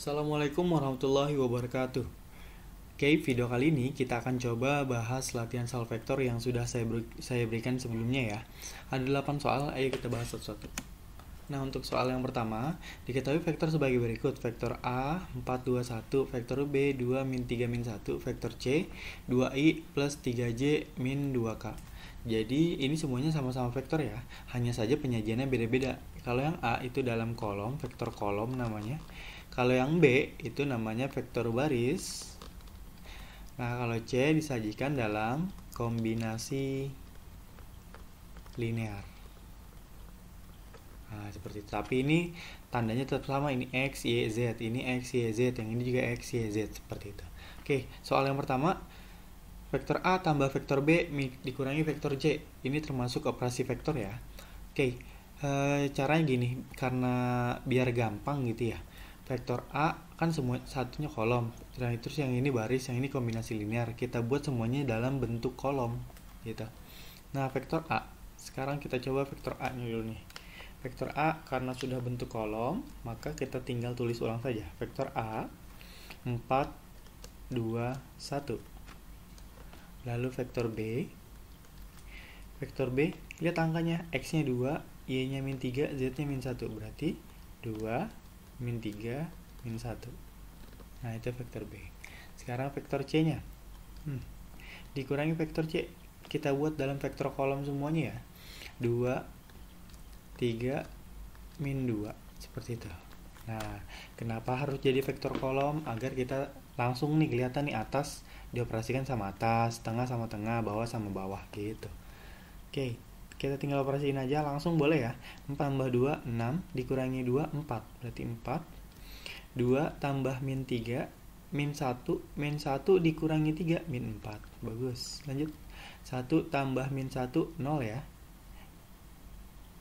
Assalamualaikum warahmatullahi wabarakatuh. Oke, video kali ini kita akan coba bahas latihan solve vektor yang sudah saya berikan sebelumnya ya. Ada 8 soal, ayo kita bahas satu-satu. Nah, untuk soal yang pertama, diketahui vektor sebagai berikut. Vektor A, 4, 2, 1. Vektor B, 2, min 3, min 1. Vektor C, 2i plus 3j min 2k. Jadi, ini semuanya sama-sama vektor ya. Hanya saja penyajiannya beda-beda. Kalau yang A itu dalam kolom, vektor kolom namanya. Kalau yang B itu namanya vektor baris. Nah, kalau C disajikan dalam kombinasi linear. Nah, seperti itu. Tapi ini tandanya tetap sama. Ini X, Y, Z. Ini X, Y, Z. Yang ini juga X, Y, Z. Seperti itu. Oke, soal yang pertama. Vektor A tambah vektor B dikurangi vektor C. Ini termasuk operasi vektor ya. Oke, caranya gini. Karena biar gampang gitu ya. Vektor A kan semua satunya kolom. Terus yang ini baris, yang ini kombinasi linear. Kita buat semuanya dalam bentuk kolom gitu. Nah, vektor A. Sekarang kita coba vektor A-nya dulu nih. Vektor A karena sudah bentuk kolom, maka kita tinggal tulis ulang saja. Vektor A 4, 2, 1. Lalu vektor B. Vektor B, lihat angkanya. X-nya 2, Y-nya min 3, Z-nya min 1. Berarti 2, min 3, min 1. Nah, itu vektor B. Sekarang vektor C-nya. Dikurangi vektor C. Kita buat dalam vektor kolom semuanya ya. 2, 3, min 2. Seperti itu. Nah, kenapa harus jadi vektor kolom? Agar kita langsung nih kelihatan nih atas dioperasikan sama atas, tengah sama tengah, bawah sama bawah gitu. Oke, kita tinggal operasiin aja langsung boleh ya. 4 tambah 2, 6, dikurangi 2, 4. Berarti 4. 2 tambah min 3, min 1, min 1 dikurangi 3, min 4. Bagus, lanjut. 1 tambah min 1, 0 ya.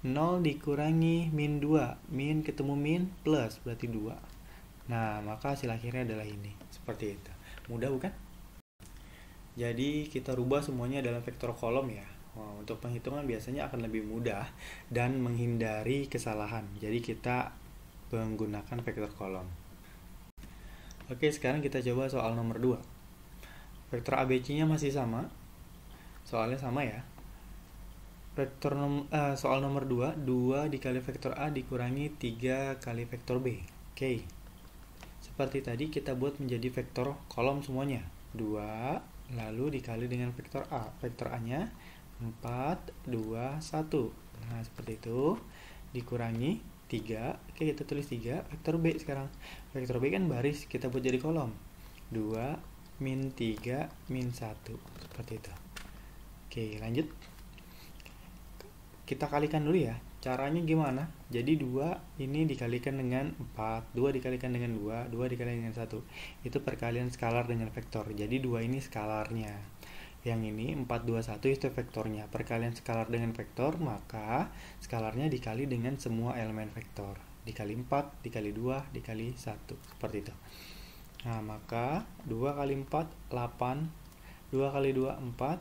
0 dikurangi min 2, min ketemu min plus, berarti 2. Nah, maka hasil akhirnya adalah ini. Seperti itu. Mudah bukan? Jadi kita rubah semuanya dalam vektor kolom ya. Untuk penghitungan biasanya akan lebih mudah dan menghindari kesalahan. Jadi kita menggunakan vektor kolom. Oke, sekarang kita coba soal nomor 2. Vektor ABC-nya masih sama. Soalnya sama ya. Soal nomor 2, 2 dikali vektor A dikurangi 3 kali vektor B. Oke. Seperti tadi kita buat menjadi vektor kolom semuanya. 2 lalu dikali dengan vektor A. Vektor A-nya 4, 2, 1. Nah, seperti itu. Dikurangi 3. Oke, kita tulis 3. Vektor B sekarang. Vektor B kan baris. Kita buat jadi kolom. 2, min 3, min 1. Seperti itu. Oke, lanjut. Kita kalikan dulu ya. Caranya gimana? Jadi 2 ini dikalikan dengan 4. 2 dikalikan dengan 2. 2 dikalikan dengan 1. Itu perkalian skalar dengan vektor. Jadi 2 ini skalarnya. Yang ini 4, 2, 1 itu vektornya. Perkalian skalar dengan vektor, maka skalarnya dikali dengan semua elemen vektor. Dikali 4, dikali 2, dikali 1. Seperti itu. Nah, maka 2 kali 4, 8. 2 kali 2, 4.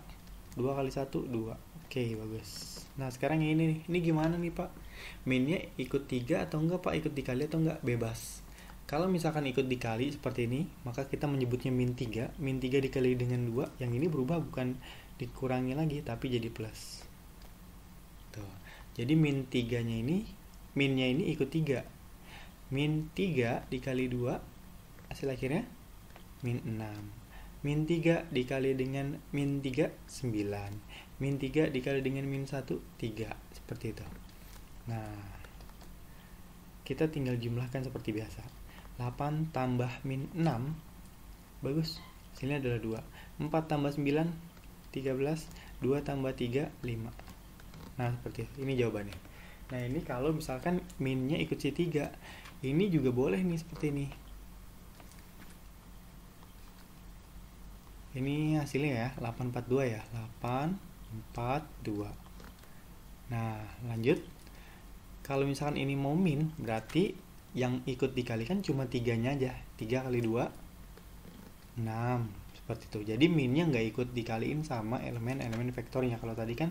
2 kali 1, 2. Oke, bagus. Nah, sekarang yang ini nih. Ini gimana nih, Pak? Minnya ikut 3 atau enggak, Pak? Ikut dikali atau enggak? Bebas. Kalau misalkan ikut dikali seperti ini, maka kita menyebutnya min 3. Min 3 dikali dengan 2. Yang ini berubah, bukan dikurangi lagi, tapi jadi plus. Tuh. Jadi min 3-nya ini, minnya ini ikut 3. Min 3 dikali 2, hasil akhirnya min 6. Min 3 dikali dengan min 3, 9. Min 3 dikali dengan min 1, 3. Seperti itu. Nah, kita tinggal jumlahkan seperti biasa. 8 tambah min 6. Bagus. Hasilnya adalah 2. 4 tambah 9, 13. 2 tambah 3, 5. Nah, seperti itu. Ini jawabannya. Nah, ini kalau misalkan minnya ikut si 3. Ini juga boleh nih seperti ini. Ini hasilnya ya, 842 ya. 842. Nah, lanjut. Kalau misalkan ini mau min, berarti yang ikut dikalikan cuma 3-nya aja. 3 kali 2, 6. Seperti itu. Jadi minnya nggak ikut dikaliin sama elemen-elemen vektornya. Kalau tadi kan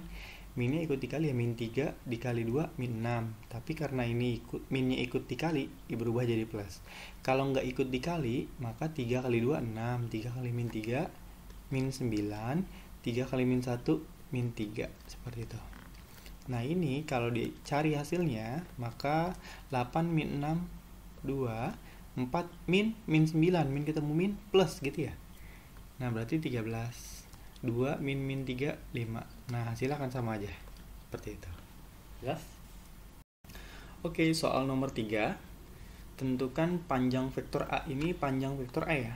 minnya ikut dikali ya, min 3 dikali 2 min 6. Tapi karena ini minnya ikut dikali, berubah jadi plus. Kalau nggak ikut dikali, maka 3 kali 2 6, 3 kali min 3 min 9, 3 kali min 1 min 3, seperti itu. Nah ini kalau dicari hasilnya, maka 8 min 6 2, 4 min 9, min ketemu min plus gitu ya. Nah berarti 13. 2 min 3 5. Nah hasilnya akan sama aja, seperti itu. Jelas? Oke, soal nomor 3. Tentukan panjang vektor A. Ini panjang vektor A ya.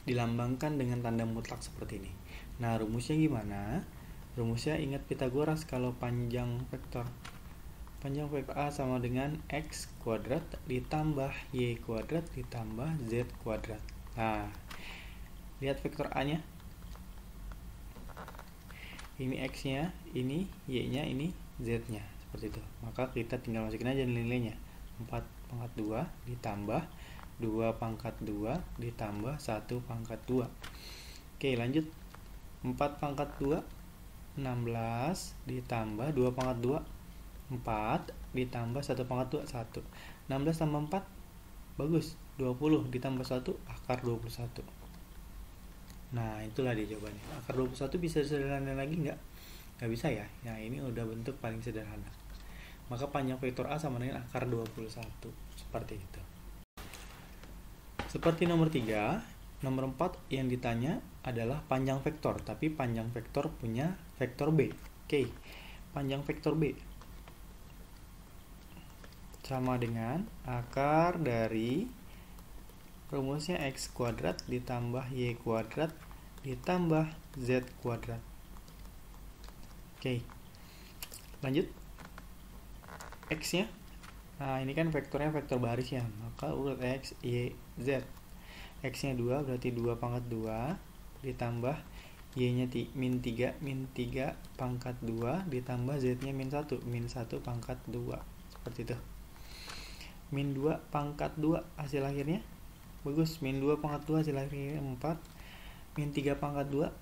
Dilambangkan dengan tanda mutlak seperti ini. Nah rumusnya gimana? Rumusnya ingat Pitagoras. Kalau panjang vektor A sama dengan X kuadrat ditambah Y kuadrat ditambah Z kuadrat. Nah, lihat vektor A-nya. Ini X-nya, ini Y-nya, ini Z-nya. Seperti itu. Maka kita tinggal masukin aja nilainya. 4 pangkat 2 ditambah 2 pangkat 2 ditambah 1 pangkat 2. Oke, lanjut. 4 pangkat 2, 16 ditambah 2 pangkat 2, 4 ditambah 1 pangkat 2, 1. 16 tambah 4 bagus, 20 ditambah 1 akar 21. Nah itulah dia jawabannya. Akar 21 bisa sederhana lagi nggak? Nggak bisa ya. Nah ini udah bentuk paling sederhana. Maka panjang vektor A sama dengan akar 21. Seperti itu. Seperti nomor 3, nomor 4 yang ditanya adalah panjang vektor, tapi panjang vektor punya vektor B. Oke, panjang vektor B sama dengan akar dari rumusnya X kuadrat ditambah Y kuadrat ditambah Z kuadrat. Oke, lanjut. X nya, nah ini kan vektornya vektor baris ya, maka urut X, Y, Z. X nya 2 berarti 2 pangkat 2 ditambah Y nya min 3 pangkat 2 ditambah Z nya min 1 pangkat 2. Seperti itu. Min 2 pangkat 2 hasil akhirnya bagus, min 2 pangkat 2 hasil akhirnya 4, min 3 pangkat 2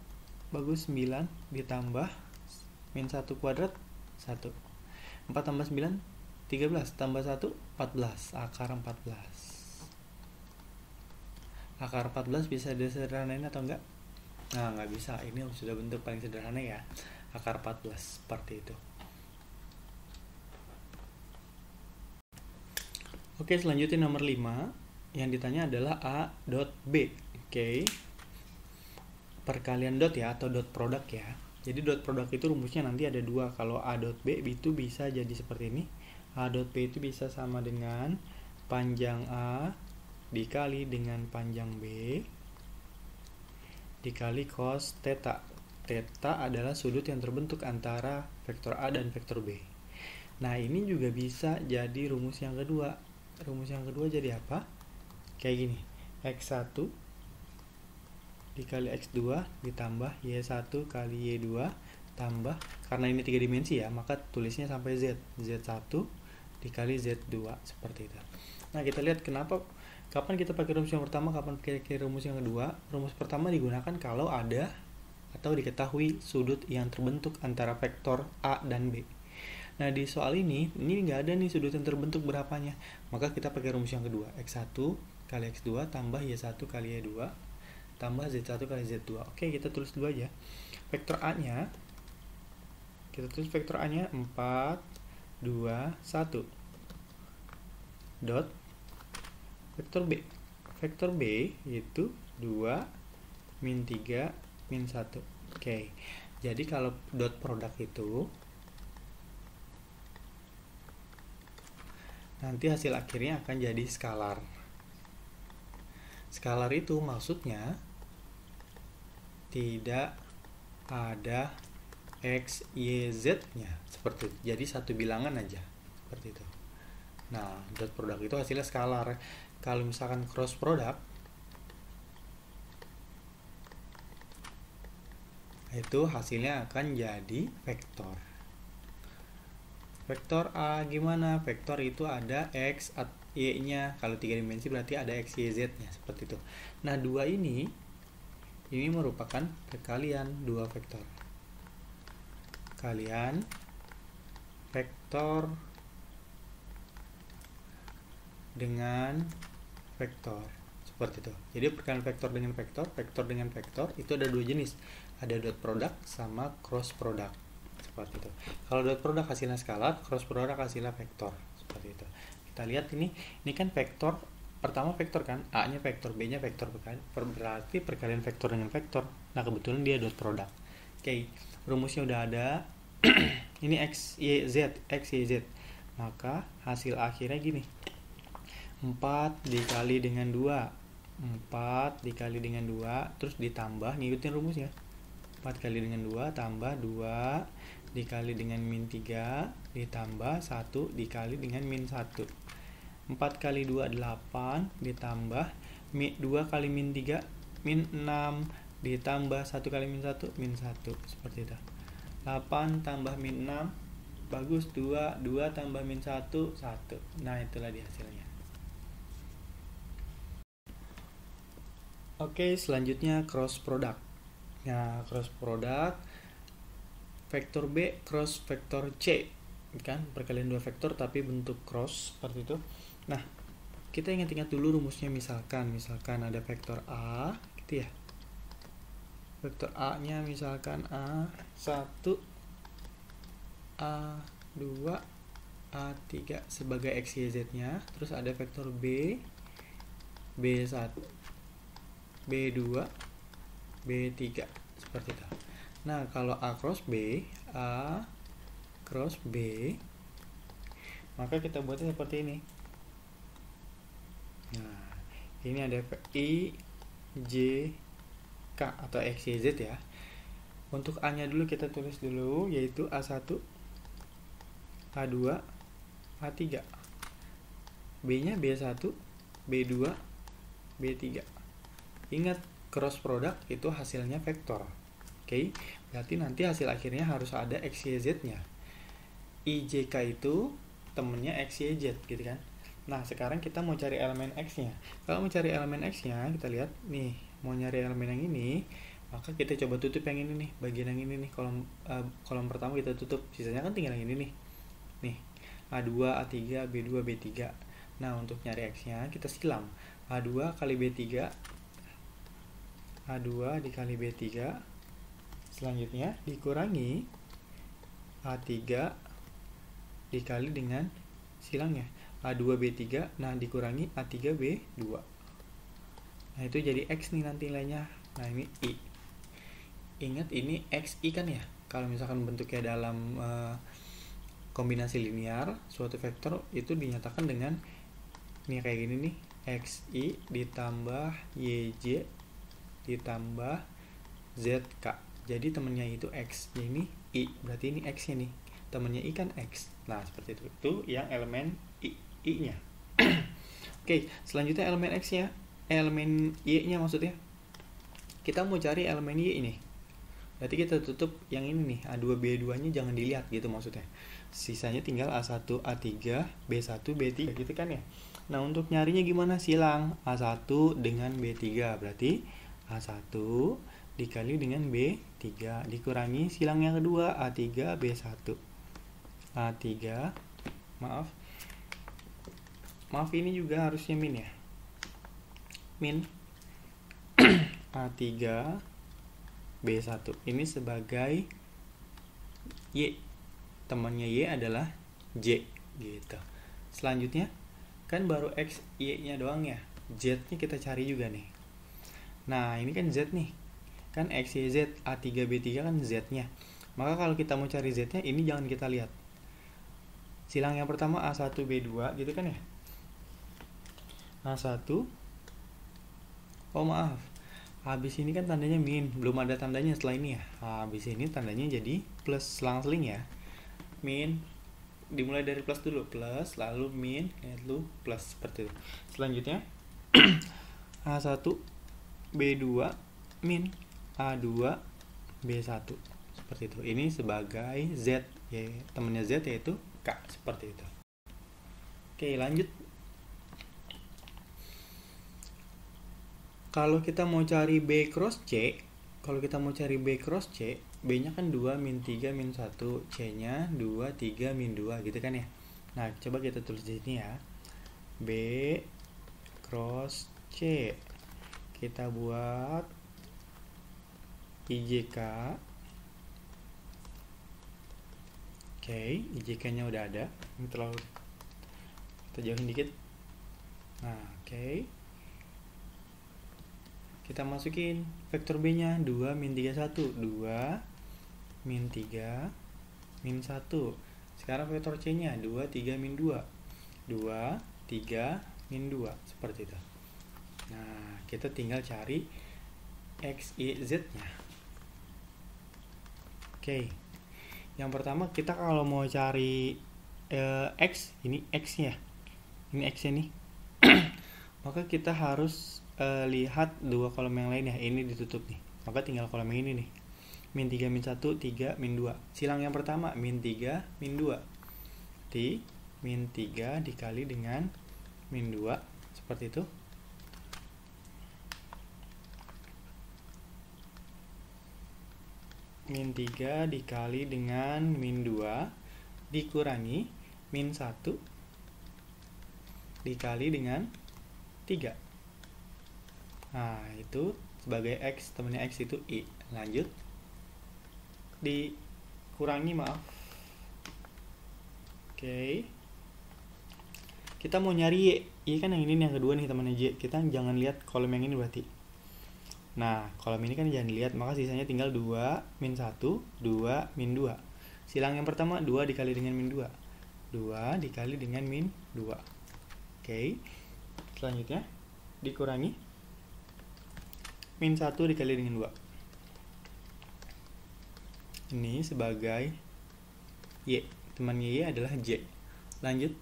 bagus 9 ditambah min 1 kuadrat 1. 4 tambah 9 13 tambah 1 14, akar 14. Akar 14 bisa disederhanain atau enggak? Nah nggak bisa, ini sudah bentuk paling sederhana ya, akar 14 seperti itu. Oke, selanjutnya nomor 5 yang ditanya adalah A dot B. Oke, perkalian dot ya, atau dot produk ya. Jadi dot produk itu rumusnya nanti ada 2. Kalau A dot B itu bisa jadi seperti ini. A dot B itu bisa sama dengan panjang A dikali dengan panjang B dikali cos theta. Theta adalah sudut yang terbentuk antara vektor A dan vektor B. Nah ini juga bisa jadi rumus yang kedua. Rumus yang kedua jadi apa? Kayak gini, X1 dikali X2 ditambah Y1 kali Y2 tambah, karena ini 3 dimensi ya, maka tulisnya sampai Z. Z1 dikali Z2, seperti itu. Nah kita lihat kapan kita pakai rumus yang pertama, kapan pakai rumus yang kedua. Rumus pertama digunakan kalau ada atau diketahui sudut yang terbentuk antara vektor A dan B. Nah di soal ini nggak ada nih sudut yang terbentuk berapanya, maka kita pakai rumus yang kedua, X1 kali X2 tambah Y1 kali Y2 tambah Z1 kali Z2. Oke, kita tulis dulu aja vektor A nya. Kita tulis vektor A nya 4 2 1 dot vektor B. Vektor B yaitu 2 min 3 min 1. Oke, jadi kalau dot produk itu nanti hasil akhirnya akan jadi skalar. Skalar itu maksudnya tidak ada X, Y, Z nya, seperti itu. Jadi satu bilangan aja, seperti itu. Nah, dot produk itu hasilnya skalar. Kalau misalkan cross product, itu hasilnya akan jadi vektor. Vektor A gimana? Vektor itu ada X Y-nya. Kalau 3 dimensi berarti ada X, Y, Z-nya, seperti itu. Nah, 2 ini merupakan perkalian 2 vektor. Kalian vektor dengan vektor, seperti itu. Jadi perkalian vektor dengan vektor itu ada 2 jenis. Ada dot product sama cross product, seperti itu. Kalau dot product hasilnya skalar, cross product hasilnya vektor, seperti itu. Kita lihat ini kan vektor. Pertama vektor kan, A-nya vektor, B-nya vektor, berarti perkalian vektor dengan vektor. Nah, kebetulan dia dot product. Oke, rumusnya udah ada. Ini X, Y, Z, X, Y, Z. Maka hasil akhirnya gini. 4 dikali dengan 2. 4 dikali dengan 2, terus ditambah, ngikutin rumusnya. 4 kali dengan 2 tambah 2 dikali dengan min 3 ditambah 1 dikali dengan min 1. 4 kali 2 8 ditambah 2 kali min 3 min 6 ditambah 1 kali min 1 min 1, seperti itu. 8 tambah min 6 bagus 2 tambah min 1 1. Nah, itulah dia hasilnya. Oke, selanjutnya cross product. Nah, cross product vektor B cross vektor C, kan perkalian 2 vektor tapi bentuk cross, seperti itu. Nah, kita ingat-ingat dulu rumusnya. Misalkan ada vektor A gitu ya. Vektor A-nya misalkan A1, A2, A3 sebagai X, Y, Z-nya. Terus ada vektor B, B1, B2, B3, seperti itu. Nah, kalau A cross B, maka kita buatnya seperti ini. Nah, ini ada I, J, K atau X, Y, Z ya. Untuk A-nya dulu kita tulis dulu, yaitu A1, A2, A3. B-nya B1, B2, B3. Ingat, cross product itu hasilnya vektor. Oke, berarti nanti hasil akhirnya harus ada X, Y, Z-nya. I, J, K itu temennya X, Y, Z, gitu kan. Nah, sekarang kita mau cari elemen X-nya. Kalau mau cari elemen X-nya, kita lihat nih, mau nyari elemen yang ini, maka kita coba tutup yang ini nih, bagian yang ini nih, kolom pertama kita tutup, sisanya kan tinggal yang ini nih. Nih, A2, A3, B2, B3. Nah, untuk nyari X-nya kita silam. A2 kali B3, A2 dikali B3, selanjutnya dikurangi A3 dikali dengan silangnya A2 B3, nah dikurangi A3 B2. Nah, itu jadi X nih nanti nilainya. Nah, ini I. Ingat ini X I kan ya. Kalau misalkan bentuknya dalam kombinasi linear, suatu vektor itu dinyatakan dengan ini kayak gini nih, XI ditambah YJ ditambah ZK. Jadi temennya itu X, ini I, berarti ini X nya nih, temennya I kan X. Nah, seperti itu yang elemen I nya. Oke, selanjutnya elemen X nya, elemen Y nya maksudnya. Kita mau cari elemen Y ini, berarti kita tutup yang ini nih, A2 B2 nya jangan dilihat gitu maksudnya. Sisanya tinggal A1 A3 B1 B3 gitu kan ya. Nah, untuk nyarinya gimana? Silang A1 dengan B3, berarti A1 dikali dengan B3 dikurangi silang yang kedua A3 B1. A3, maaf ini juga harusnya min ya. Min A3 B1 ini sebagai Y. Temannya Y adalah J gitu. Selanjutnya kan baru X, Y-nya doang ya. Z-nya kita cari juga nih. Nah, ini kan Z nih. Kan X, Y, Z, A3, B3 kan Z-nya. Maka kalau kita mau cari Z-nya, ini jangan kita lihat. Silang yang pertama A1, B2 gitu kan ya. A1. Oh, maaf. Habis ini kan tandanya min. Belum ada tandanya setelah ini ya. Habis ini tandanya jadi plus selang-seling ya. Min. Dimulai dari plus dulu. Plus, lalu min, lalu plus. Seperti itu. Selanjutnya A1 B2 min A2 B1, seperti itu. Ini sebagai Z ya, temannya Z yaitu K, seperti itu. Oke, lanjut. Kalau kita mau cari B cross C, B-nya kan 2, min 3, min 1, C-nya 2, 3, min 2 gitu kan ya. Nah, coba kita tulis di sini ya. B cross C. Kita buat IJK. Oke, IJK-nya udah ada. Ini terlalu kita jauhin dikit. Nah, oke. Kita masukin vektor B-nya 2, min 3, 1. 2, min 3, min 1. Sekarang vektor C-nya 2, 3, min 2. 2, 3, min 2. Seperti itu. Nah, kita tinggal cari X, Y, Z-nya. Oke. Yang pertama kita kalau mau cari X, ini X-nya. Ini X-nya nih. Maka kita harus lihat dua kolom yang lain ya. Ini ditutup nih. Maka tinggal kolom yang ini nih. Min 3, min 1, 3, min 2. Silang yang pertama, min 3, min 2. Min 3 dikali dengan min 2. Seperti itu. Min 3 dikali dengan min 2 dikurangi min 1 dikali dengan 3. Nah, itu sebagai X, temannya X itu I. Lanjut. Dikurangi, maaf. Oke. Kita mau nyari Y. Y kan yang ini yang kedua nih temannya J. Kita jangan lihat kolom yang ini berarti. Nah, kolom ini kan jangan dilihat, maka sisanya tinggal 2, min 1, 2, min 2. Silang yang pertama, 2 dikali dengan min 2. 2 dikali dengan min 2. Oke. Selanjutnya, dikurangi min 1 dikali dengan 2. Ini sebagai Y. Temannya Y adalah J. Lanjut.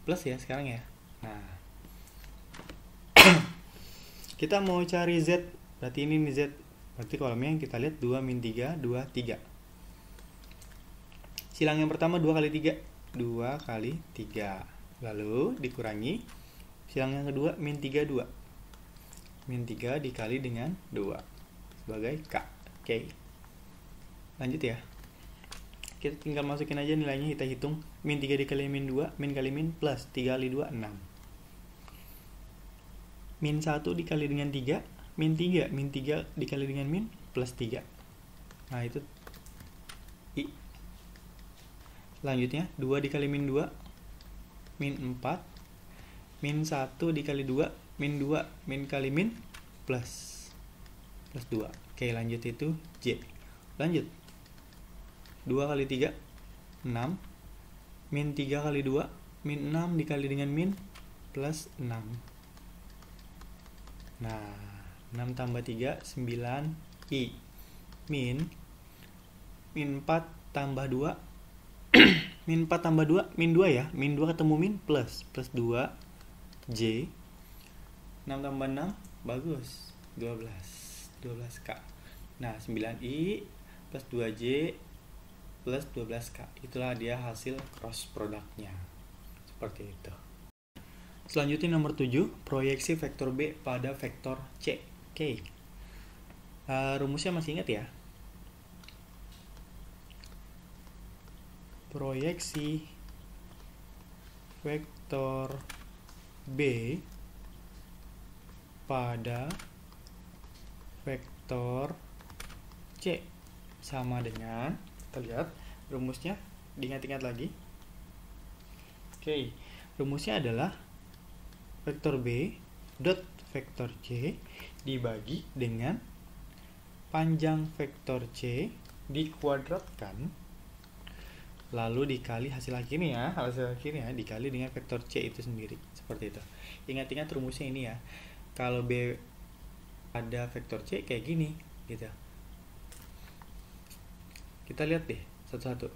Plus ya sekarang ya. Nah. Kita mau cari Z. Berarti ini nih Z. Berarti kolomnya yang kita lihat 2, min 3, 2, 3. Silang yang pertama 2 kali 3. 2 kali 3. Lalu dikurangi. Silang yang kedua min 3, 2. Min 3 dikali dengan 2. Sebagai K. Oke. Lanjut ya. Kita tinggal masukin aja nilainya, kita hitung. Min 3 dikali min 2. Min kali min plus 3 kali 2, 6. Min 1 dikali dengan 3. Min 3. Min 3 dikali dengan min plus 3. Nah, itu I. Lanjutnya 2 dikali min 2. Min 4. Min 1 dikali 2. Min 2. Min kali min plus 2. Oke, lanjut itu J. Lanjut. 2 kali 3. 6. Min 3 kali 2. Min 6 dikali dengan min plus 6. Nah, 6 tambah 3, 9 I. Min 4 tambah 2. Min 4 tambah 2, min 2 ya. Min 2 ketemu min plus 2 J. 6 tambah 6, bagus. 12K. Nah, 9I plus 2J plus 12K. Itulah dia hasil cross produknya. Seperti itu. Selanjutnya nomor 7, proyeksi vektor B pada vektor C. Oke. Rumusnya masih ingat ya? Proyeksi vektor B pada vektor C sama dengan, kita lihat rumusnya, diingat-ingat lagi. Oke, rumusnya adalah vektor B dot vektor C dibagi dengan panjang vektor C dikuadratkan lalu dikali hasil akhirnya dikali dengan vektor C itu sendiri. Seperti itu. Ingat-ingat rumusnya ini ya. Kalau B ada vektor C kayak gini gitu. Kita lihat deh satu-satu.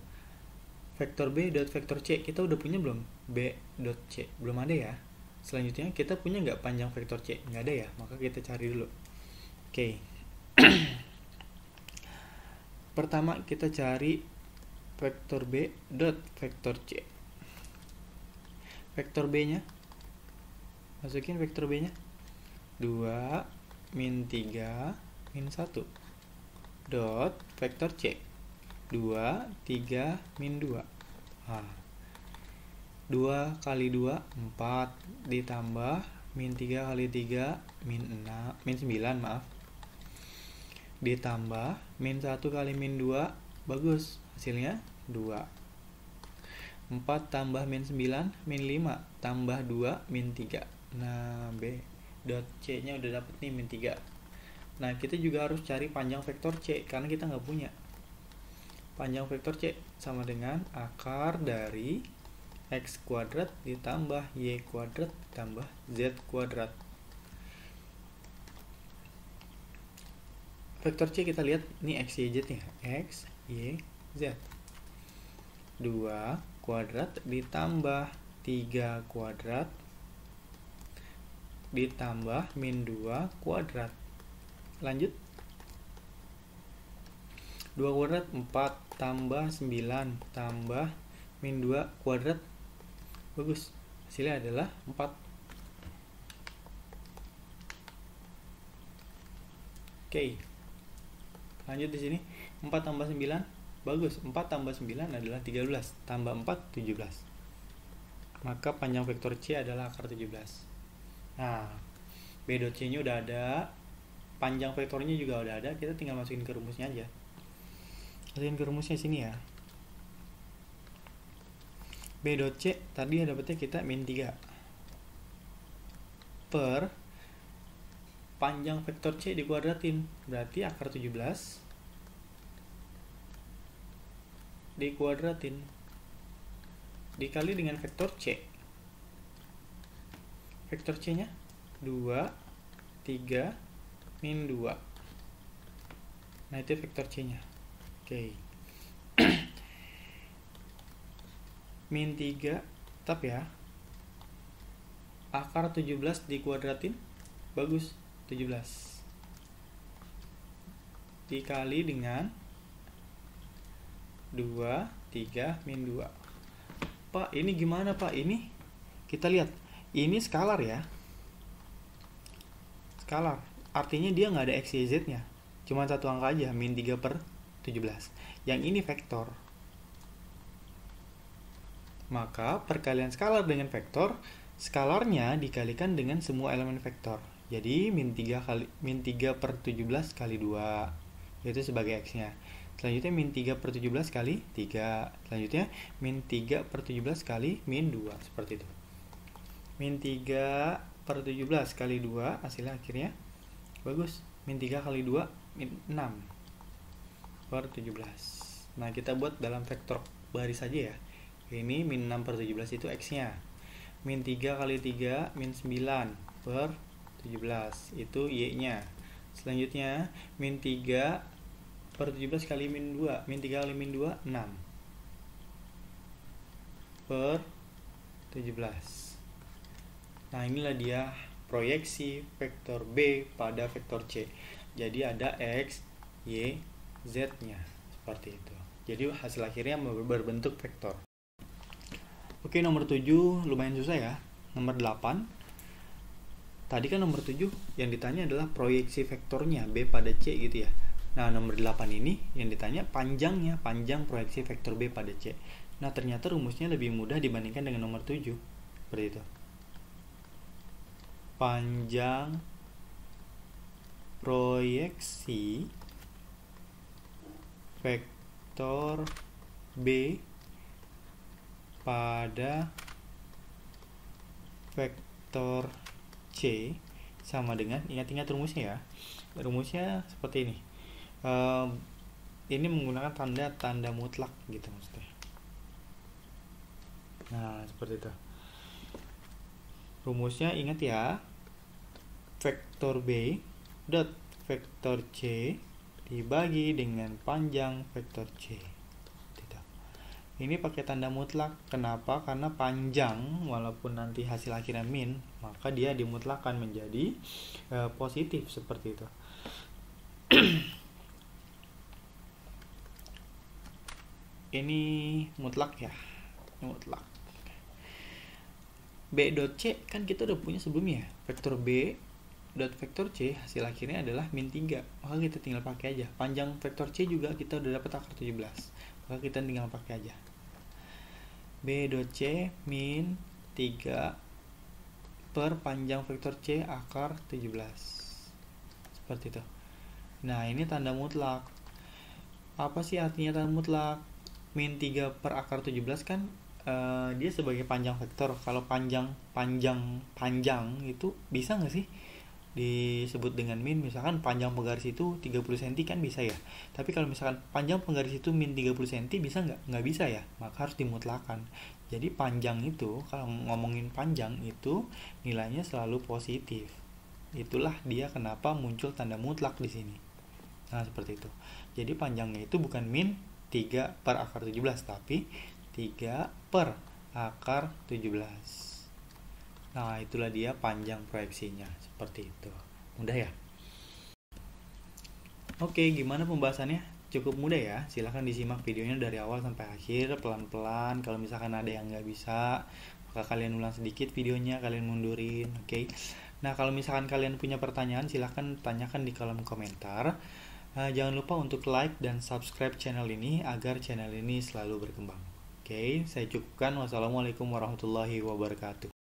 Vektor B dot vektor C kita udah punya belum? B dot C belum ada ya. Selanjutnya kita punya nggak panjang vektor C? Nggak ada ya, maka kita cari dulu. Oke. Pertama kita cari vektor B dot vektor C. Vektor B nya, masukin vektor B nya 2, min 3 min 1 dot vektor C 2 3 min 2. Nah, 2 kali 2 4 ditambah min 3 kali 3 min 6 min 9 maaf, ditambah min 1 kali min 2, bagus, hasilnya 2. 4 tambah min 9 min 5 tambah 2 min 3. Nah, B dot C nya udah dapet nih min 3. Nah, kita juga harus cari panjang vektor C karena kita nggak punya. Panjang vektor C sama dengan akar dari X kuadrat ditambah Y kuadrat ditambah Z kuadrat. Vektor C kita lihat ini X, Y, Z nya. X, Y, Z. 2 kuadrat ditambah 3 kuadrat ditambah min 2 kuadrat. Lanjut. 2 kuadrat 4 tambah 9 tambah min 2 kuadrat. Bagus. Hasilnya adalah 4. Oke. Lanjut di sini. 4 tambah 9. Bagus. 4 tambah 9 adalah 13. Tambah 4 17. Maka panjang vektor C adalah akar 17. Nah, B dot C nya udah ada. Panjang vektornya juga udah ada. Kita tinggal masukin ke rumusnya aja. Masukin ke rumusnya sini ya. B dot C tadi dapetnya kita min 3 per panjang vektor C dikuadratin, berarti akar 17 dikuadratin dikali dengan vektor C. Vektor C nya 2 3 min 2. Nah, itu vektor C nya. Oke. Min 3 tetap ya. Akar 17 dikuadratin, bagus, 17 dikali dengan 2 3 min 2. Pak, ini gimana Pak? Ini kita lihat, ini skalar ya, skalar, artinya dia nggak ada X, Y, Z nya, cuma satu angka aja, min 3 per 17. Yang ini vektor. Maka perkalian skalar dengan vektor, skalarnya dikalikan dengan semua elemen vektor. Jadi min 3 per 17 kali 2, yaitu sebagai X-nya. Selanjutnya min 3 per 17 kali 3. Selanjutnya min 3 per 17 kali min 2. Seperti itu. Min 3 per 17 kali 2, hasilnya akhirnya bagus. Min 3 kali 2, min 6 per 17. Nah, kita buat dalam vektor baris saja ya. Ini min 6 per 17 itu X-nya. Min 3 kali 3, min 9 per 17. Itu Y-nya. Selanjutnya, min 3 per 17 kali min 2. Min 3 kali min 2, 6 per 17. Nah, inilah dia proyeksi vektor B pada vektor C. Jadi ada X, Y, Z-nya. Seperti itu. Jadi hasil akhirnya berbentuk vektor. Oke, nomor 7 lumayan susah ya. Nomor 8. Tadi kan nomor 7 yang ditanya adalah proyeksi vektornya B pada C gitu ya. Nah, nomor 8 ini yang ditanya panjangnya, panjang proyeksi vektor B pada C. Nah, ternyata rumusnya lebih mudah dibandingkan dengan nomor 7. Seperti itu. Panjang proyeksi vektor B pada vektor C sama dengan, ingat-ingat rumusnya ya. Rumusnya seperti ini. Ini menggunakan tanda mutlak gitu maksudnya. Nah, seperti itu. Rumusnya ingat ya. Vektor B dot vektor C dibagi dengan panjang vektor C. Ini pakai tanda mutlak. Kenapa? Karena panjang, walaupun nanti hasil akhirnya min, maka dia dimutlakkan menjadi positif seperti itu. Ini mutlak ya, mutlak. B dot C kan kita udah punya sebelumnya. Vektor B dot vektor C hasil akhirnya adalah min 3, maka kita tinggal pakai aja. Panjang vektor C juga kita udah dapat akar 17, maka kita tinggal pakai aja. B dot C min 3 per panjang vektor C akar 17, seperti itu. Nah, ini tanda mutlak. Apa sih artinya tanda mutlak? Min 3 per akar 17 kan dia sebagai panjang vektor. Kalau panjang itu bisa nggak sih disebut dengan min? Misalkan panjang penggaris itu 30 cm kan bisa ya. Tapi kalau misalkan panjang penggaris itu min 30 cm bisa nggak? Nggak bisa ya. Maka harus dimutlakan. Jadi panjang itu, kalau ngomongin panjang itu nilainya selalu positif. Itulah dia kenapa muncul tanda mutlak di sini. Nah, seperti itu. Jadi panjangnya itu bukan min 3 per akar 17, tapi 3 per akar 17. Nah, itulah dia panjang proyeksinya. Seperti itu. Mudah ya? Oke, gimana pembahasannya? Cukup mudah ya. Silahkan disimak videonya dari awal sampai akhir, pelan-pelan. Kalau misalkan ada yang nggak bisa, maka kalian ulang sedikit videonya, kalian mundurin. Oke. Nah, kalau misalkan kalian punya pertanyaan, silahkan tanyakan di kolom komentar. Jangan lupa untuk like dan subscribe channel ini agar channel ini selalu berkembang. Oke, saya cukupkan. Wassalamualaikum warahmatullahi wabarakatuh.